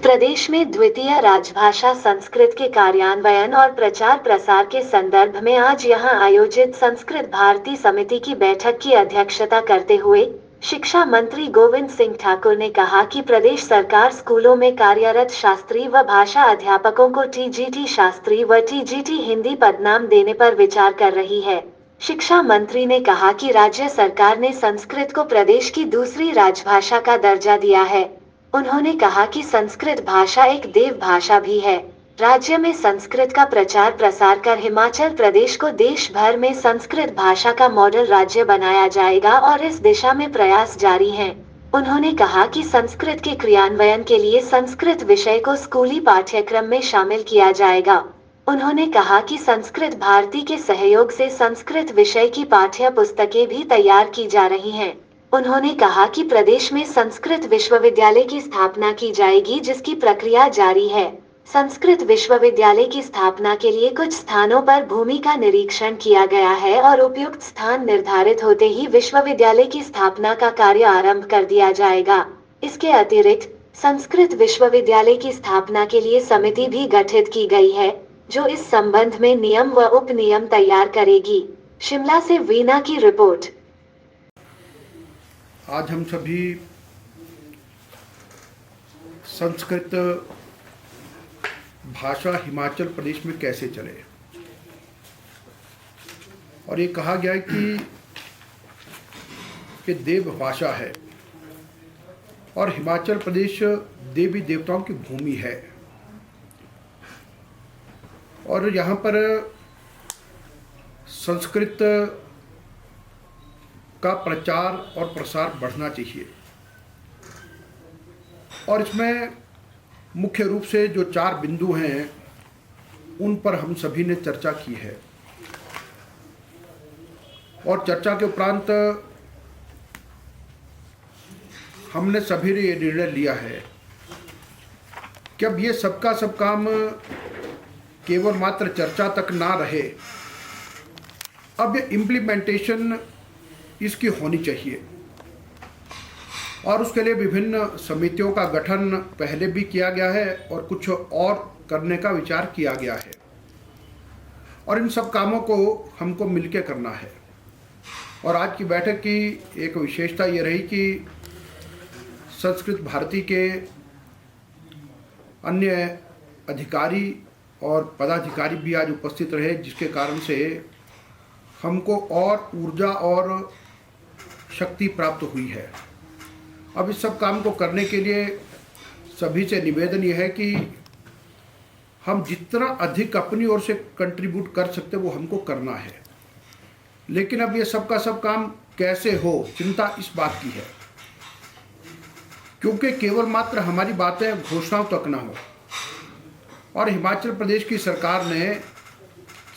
प्रदेश में द्वितीय राजभाषा संस्कृत के कार्यान्वयन और प्रचार प्रसार के संदर्भ में आज यहां आयोजित संस्कृत भारती समिति की बैठक की अध्यक्षता करते हुए शिक्षा मंत्री गोविंद सिंह ठाकुर ने कहा कि प्रदेश सरकार स्कूलों में कार्यरत शास्त्री व भाषा अध्यापकों को टीजीटी शास्त्री व टीजीटी हिंदी पदनाम देने पर विचार कर रही है। शिक्षा मंत्री ने कहा कि राज्य सरकार ने संस्कृत को प्रदेश की दूसरी राजभाषा का दर्जा दिया है। उन्होंने कहा कि संस्कृत भाषा एक देव भाषा भी है। राज्य में संस्कृत का प्रचार प्रसार कर हिमाचल प्रदेश को देश भर में संस्कृत भाषा का मॉडल राज्य बनाया जाएगा और इस दिशा में प्रयास जारी हैं। उन्होंने कहा कि संस्कृत के क्रियान्वयन के लिए संस्कृत विषय को स्कूली पाठ्यक्रम में शामिल किया जाएगा। उन्होंने कहा कि संस्कृत भारती के सहयोग से संस्कृत विषय की पाठ्य पुस्तकें भी तैयार की जा रही हैं। उन्होंने कहा कि प्रदेश में संस्कृत विश्वविद्यालय की स्थापना की जाएगी, जिसकी प्रक्रिया जारी है। संस्कृत विश्वविद्यालय की स्थापना के लिए कुछ स्थानों पर भूमि का निरीक्षण किया गया है और उपयुक्त स्थान निर्धारित होते ही विश्वविद्यालय की स्थापना का कार्य आरंभ कर दिया जाएगा। इसके अतिरिक्त संस्कृत विश्वविद्यालय की स्थापना के लिए समिति भी गठित की गई है, जो इस संबंध में नियम व उपनियम तैयार करेगी। शिमला से वीना की रिपोर्ट। आज हम सभी संस्कृत भाषा हिमाचल प्रदेश में कैसे चले, और ये कहा गया है कि देव भाषा है और हिमाचल प्रदेश देवी देवताओं की भूमि है और यहाँ पर संस्कृत का प्रचार और प्रसार बढ़ना चाहिए। और इसमें मुख्य रूप से जो 4 बिंदु हैं उन पर हम सभी ने चर्चा की है और चर्चा के उपरांत हमने सभी ने ये निर्णय लिया है कि अब ये सबका सब काम केवल मात्र चर्चा तक ना रहे, अब ये इम्प्लीमेंटेशन इसकी होनी चाहिए। और उसके लिए विभिन्न समितियों का गठन पहले भी किया गया है और कुछ और करने का विचार किया गया है और इन सब कामों को हमको मिलकर करना है। और आज की बैठक की एक विशेषता ये रही कि संस्कृत भारती के अन्य अधिकारी और पदाधिकारी भी आज उपस्थित रहे, जिसके कारण से हमको और ऊर्जा और शक्ति प्राप्त हुई है। अब इस सब काम को करने के लिए सभी से निवेदन यह है कि हम जितना अधिक अपनी ओर से कंट्रीब्यूट कर सकते वो हमको करना है। लेकिन अब ये सब का सब काम कैसे हो, चिंता इस बात की है, क्योंकि केवल मात्र हमारी बातें घोषणाओं तक ना हो। और हिमाचल प्रदेश की सरकार ने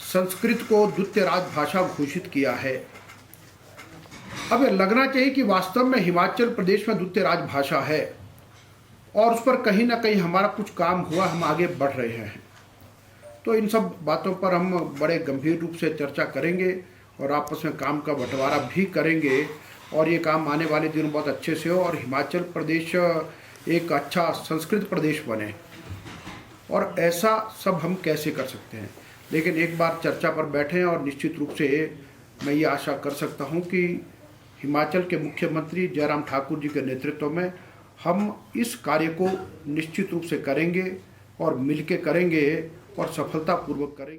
संस्कृत को द्वितीय राजभाषा घोषित किया है। अब यह लगना चाहिए कि वास्तव में हिमाचल प्रदेश में द्वितीय राजभाषा है और उस पर कहीं ना कहीं हमारा कुछ काम हुआ, हम आगे बढ़ रहे हैं। तो इन सब बातों पर हम बड़े गंभीर रूप से चर्चा करेंगे और आपस में काम का बंटवारा भी करेंगे और ये काम आने वाले दिनों बहुत अच्छे से हो और हिमाचल प्रदेश एक अच्छा संस्कृत प्रदेश बने। और ऐसा सब हम कैसे कर सकते हैं, लेकिन एक बार चर्चा पर बैठें और निश्चित रूप से मैं ये आशा कर सकता हूँ कि हिमाचल के मुख्यमंत्री जयराम ठाकुर जी के नेतृत्व में हम इस कार्य को निश्चित रूप से करेंगे और मिलके करेंगे और सफलतापूर्वक करेंगे।